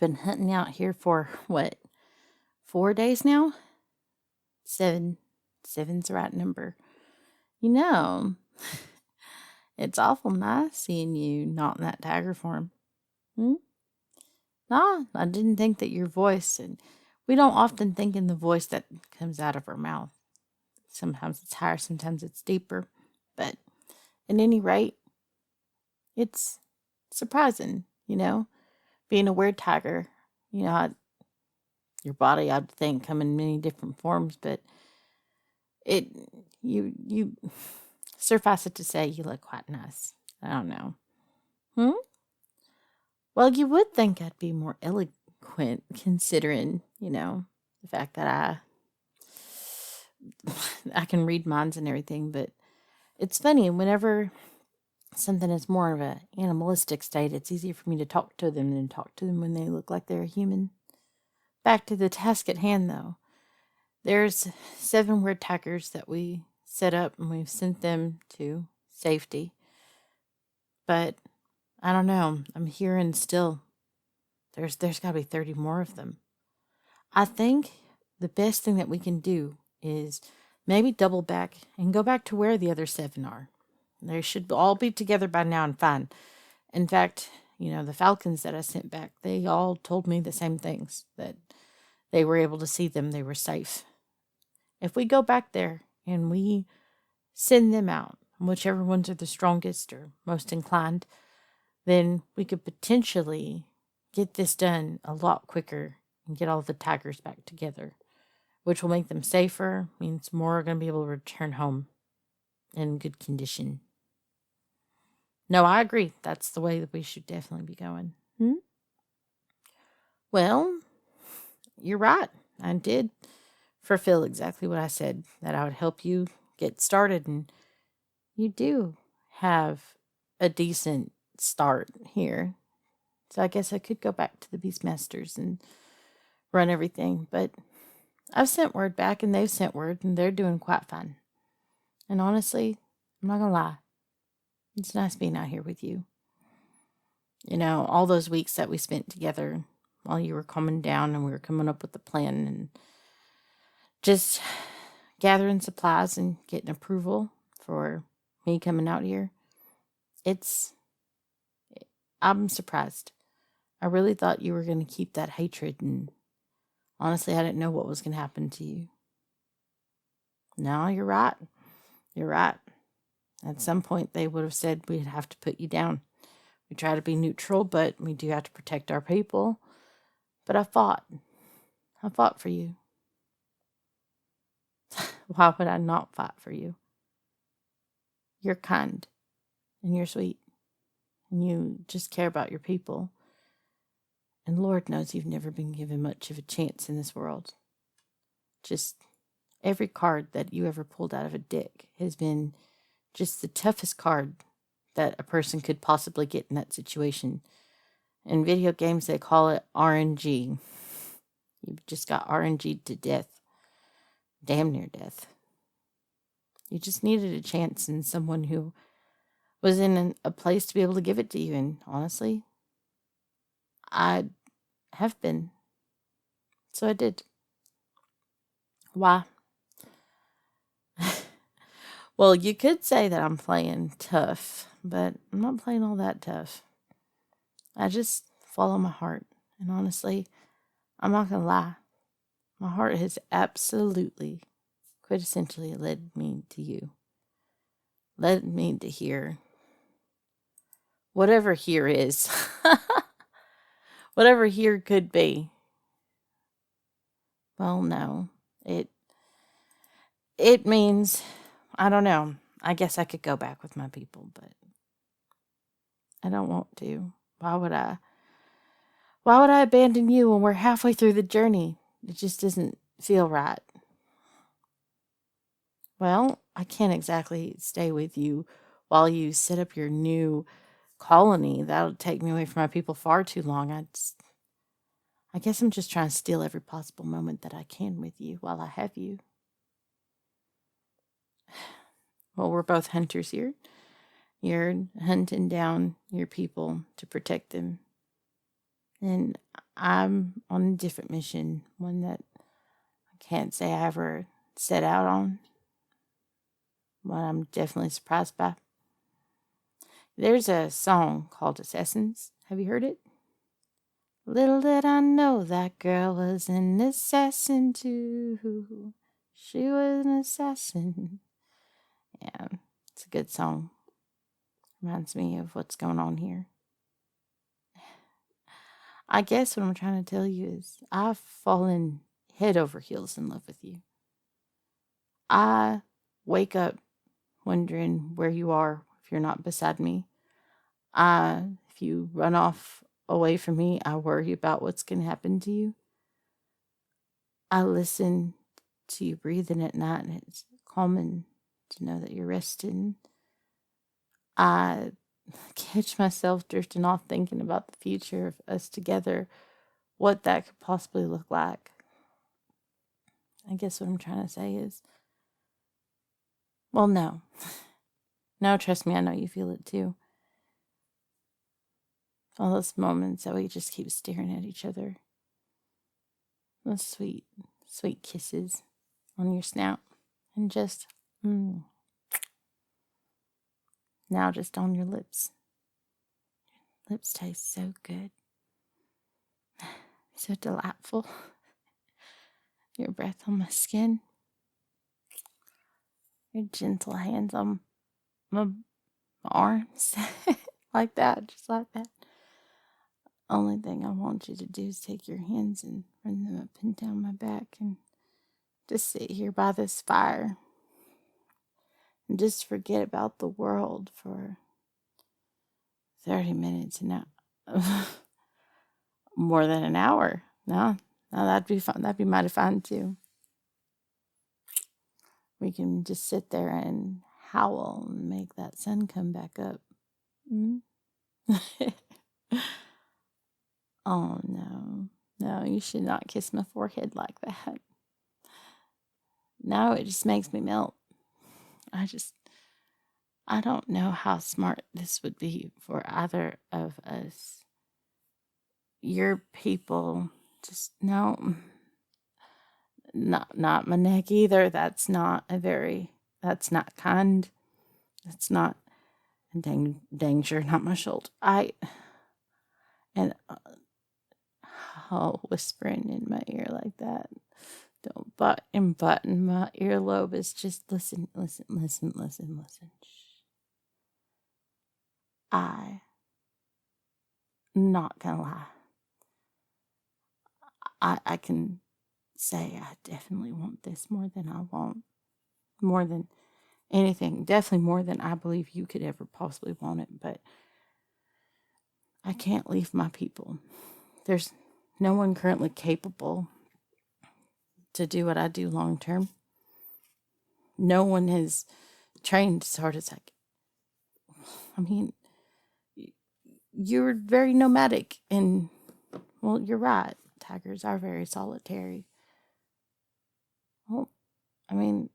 Been hunting out here for what, 4 days now? Seven. Seven's the right number. You know, it's awful nice seeing you not in that tiger form. Hmm? No, I didn't think that your voice, and we don't often think in the voice that comes out of our mouth. Sometimes it's higher, sometimes it's deeper. But at any rate, it's surprising, being a WereTiger. Your body, I'd think, come in many different forms, but it you suffice it to say you look quite nice. I don't know. Hmm? Well, you would think I'd be more eloquent considering, the fact that I can read minds and everything, but it's funny whenever something is more of an animalistic state, it's easier for me to talk to them than talk to them when they look like they're human. Back to the task at hand, though. There's 7 WereTigers that we set up and we've sent them to safety. But I don't know. I'm hearing still there's got to be 30 more of them. I think the best thing that we can do is maybe double back and go back to where the other 7 are. They should all be together by now and fine. In fact, the falcons that I sent back, they all told me the same things, that they were able to see them, they were safe. If we go back there and we send them out, whichever ones are the strongest or most inclined, then we could potentially get this done a lot quicker and get all the tigers back together, which will make them safer, means more are going to be able to return home in good condition. No, I agree. That's the way that we should definitely be going. Well, you're right. I did fulfill exactly what I said, that I would help you get started, and you do have a decent start here. So I guess I could go back to the Beastmasters and run everything, but I've sent word back and they've sent word and they're doing quite fine. And honestly, I'm not gonna lie, it's nice being out here with you. All those weeks that we spent together while you were calming down and we were coming up with the plan and just gathering supplies and getting approval for me coming out here. I'm surprised. I really thought you were going to keep that hatred, and honestly, I didn't know what was going to happen to you. No, you're right. You're right. At some point, they would have said we'd have to put you down. We try to be neutral, but we do have to protect our people. But I fought. I fought for you. Why would I not fight for you? You're kind, and you're sweet, and you just care about your people. And Lord knows you've never been given much of a chance in this world. Just every card that you ever pulled out of a deck has been just the toughest card that a person could possibly get in that situation. In video games, they call it RNG. You just got RNG'd to death. Damn near death. You just needed a chance and someone who was in a place to be able to give it to you. And honestly, I have been. So I did. Why? Well, you could say that I'm playing tough, but I'm not playing all that tough. I just follow my heart. And honestly, I'm not going to lie. My heart has absolutely, quintessentially led me to you. Led me to here. Whatever here is. Whatever here could be. Well, no. It means, I don't know. I guess I could go back with my people, but I don't want to. Why would I? Why would I abandon you when we're halfway through the journey? It just doesn't feel right. Well, I can't exactly stay with you while you set up your new colony. That'll take me away from my people far too long. I guess I'm just trying to steal every possible moment that I can with you while I have you. Well, we're both hunters here. You're hunting down your people to protect them. And I'm on a different mission, one that I can't say I ever set out on, but I'm definitely surprised by. There's a song called Assassins. Have you heard it? Little did I know that girl was an assassin too. She was an assassin. Yeah, it's a good song. Reminds me of what's going on here. I guess what I'm trying to tell you is I've fallen head over heels in love with you. I wake up wondering where you are if you're not beside me. If you run off away from me, I worry about what's going to happen to you. I listen to you breathing at night, and it's calming to know that you're resting. I catch myself drifting off thinking about the future of us together, what that could possibly look like. I guess what I'm trying to say is, well, no. No, trust me, I know you feel it too. All those moments that we just keep staring at each other. Those sweet, sweet kisses on your snout. And just, now just on your lips. Lips taste so good. So delightful. Your breath on my skin. Your gentle hands on my arms. Like that, just like that. Only thing I want you to do is take your hands and run them up and down my back and just sit here by this fire and just forget about the world for 30 minutes and more than an hour. No, that'd be fun. That'd be mighty fun too. We can just sit there and howl and make that sun come back up. Oh, no. No, you should not kiss my forehead like that. No, it just makes me melt. I don't know how smart this would be for either of us. Your people, just no, not my neck either. That's not kind. That's not, and dang sure not my shoulder. Whispering in my ear like that. Don't button my earlobe is just listen. Shh. Not gonna lie. I can say I definitely want this more than I want. More than anything. Definitely more than I believe you could ever possibly want it. But I can't leave my people. There's no one currently capable to do what I do long term. No one has trained as hard as I mean, you're very nomadic, and well, you're right. Tigers are very solitary. Well, I mean,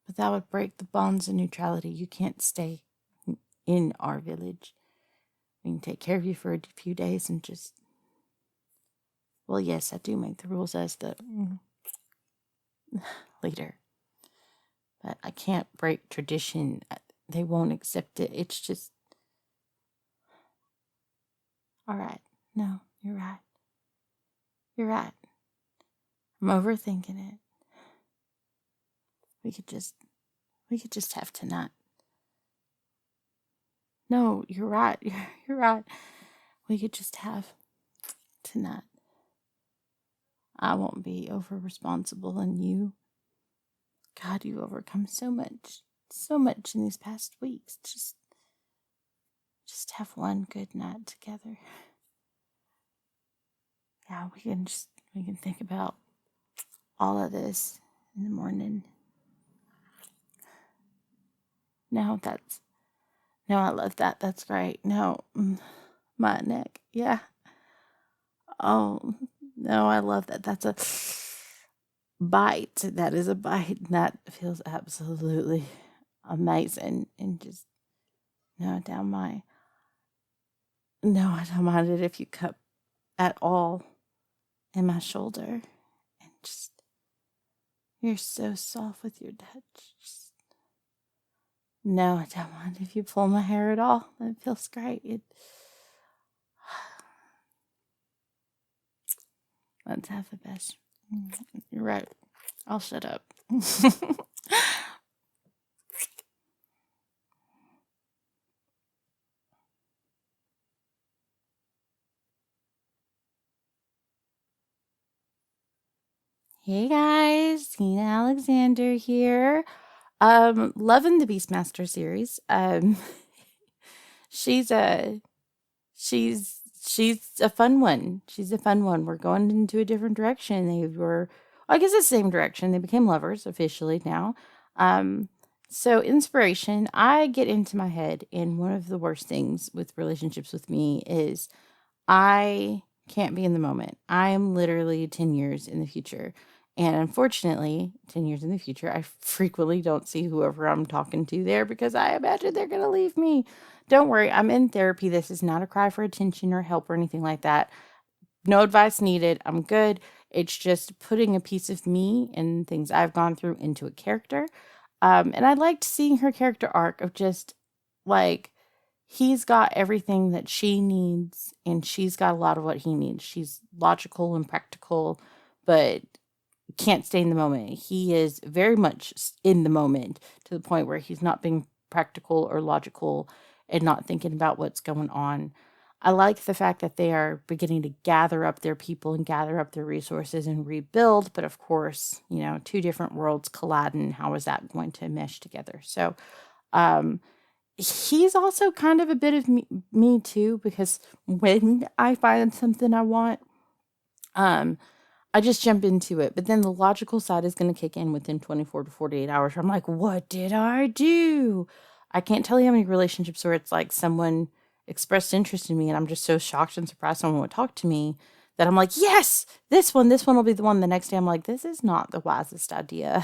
but that would break the bonds of neutrality. You can't stay in our village. We can take care of you for a few days and just. Well, yes, I do make the rules as the leader, but I can't break tradition. They won't accept it. It's just. All right. No, you're right. You're right. I'm overthinking it. We could just have tonight. No, you're right. You're right. We could just have tonight. I won't be over responsible, and you. God, you've overcome so much in these past weeks. Just have one good night together. Yeah, we can think about all of this in the morning. No, I love that. That's great. No, my neck. Yeah. Oh, no, I love that. That's a bite. That is a bite. That feels absolutely amazing. And just, no, I don't mind it if you cup at all in my shoulder. And just, you're so soft with your touch. Just, no, I don't mind if you pull my hair at all. It feels great. Let's have the best. You're right. I'll shut up. Hey guys, Tina Alexander here. Loving the Beastmaster series. She's a she's a fun one. She's a fun one. We're going into a different direction. They were, I guess, the same direction. They became lovers officially now. So inspiration. I get into my head, and one of the worst things with relationships with me is I can't be in the moment. I am literally 10 years in the future. And unfortunately, 10 years in the future, I frequently don't see whoever I'm talking to there because I imagine they're going to leave me. Don't worry, I'm in therapy. This is not a cry for attention or help or anything like that. No advice needed. I'm good. It's just putting a piece of me and things I've gone through into a character. And I liked seeing her character arc of just like, he's got everything that she needs, and she's got a lot of what he needs. She's logical and practical, but can't stay in the moment. He is very much in the moment to the point where he's not being practical or logical and not thinking about what's going on. I like the fact that they are beginning to gather up their people and gather up their resources and rebuild. But of course, two different worlds colliding. How is that going to mesh together? So, he's also kind of a bit of me too, because when I find something I want, I just jump into it. But then the logical side is going to kick in within 24 to 48 hours. I'm like, what did I do? I can't tell you how many relationships where it's like someone expressed interest in me and I'm just so shocked and surprised someone would talk to me that I'm like, yes, this one will be the one. The next day I'm like, this is not the wisest idea.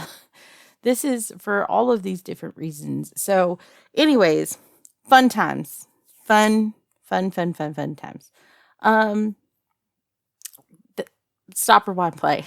This is for all of these different reasons. So anyways, fun times. Fun times. Stop, rewind, play.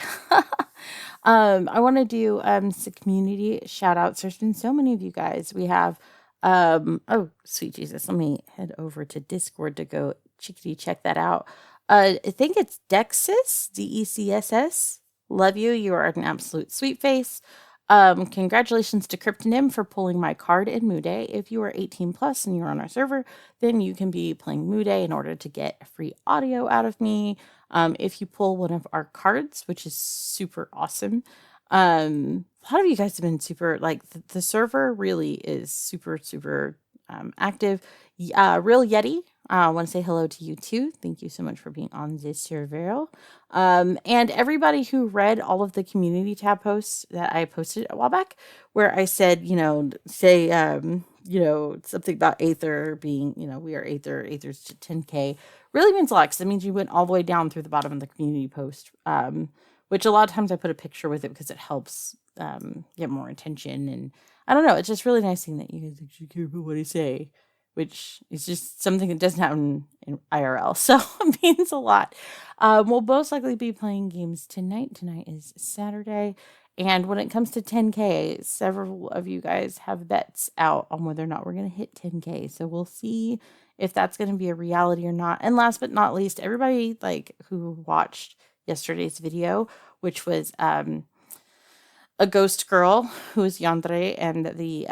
I want to do some community shout outs. There's been so many of you guys. We have oh sweet Jesus, let me head over to Discord to go check that out. I think it's Dexis, Decss. Love you. You are an absolute sweet face. Congratulations to Kryptonym for pulling my card in Moo Day. If you are 18 plus and you're on our server, then you can be playing Moo Day in order to get free audio out of me. If you pull one of our cards, which is super awesome. A lot of you guys have been super, like, the server really is super active. Real Yeti, I want to say hello to you too. Thank you so much for being on this server. And everybody who read all of the community tab posts that I posted a while back, where I said, say, something about Aether being, we are Aether's to 10K, really means a lot, because it means you went all the way down through the bottom of the community post, which a lot of times I put a picture with it because it helps get more attention. And I don't know, it's just really nice seeing that you guys actually care about what I say, which is just something that doesn't happen in IRL. So it means a lot. We'll most likely be playing games tonight. Tonight is Saturday. And when it comes to 10K, several of you guys have bets out on whether or not we're going to hit 10K. So we'll see if that's going to be a reality or not. And last but not least, everybody who watched yesterday's video, which was a ghost girl who is Yandere, and the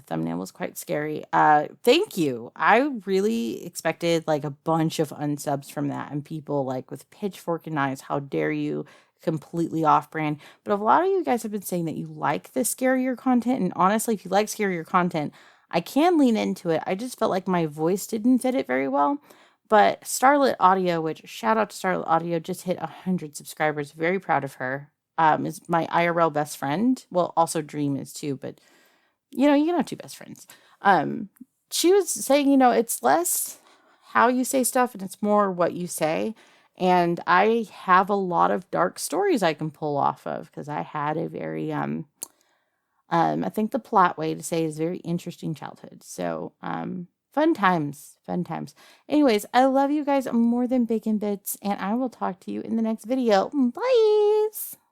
thumbnail was quite scary. Thank you. I really expected a bunch of unsubs from that, and people with pitchfork and knives. How dare you? Completely off brand. But a lot of you guys have been saying that you like the scarier content, and honestly, if you like scarier content, I can lean into it. I just felt like my voice didn't fit it very well. But Starlit Audio, which shout out to Starlit Audio, just hit 100 subscribers. Very proud of her. Is my IRL best friend. Well, also Dream is too, but you can have two best friends. She was saying, it's less how you say stuff and it's more what you say. And I have a lot of dark stories I can pull off of, because I had a very, I think the plot way to say is very interesting childhood. So, Fun times. Fun times. Anyways, I love you guys more than bacon bits, and I will talk to you in the next video. Bye.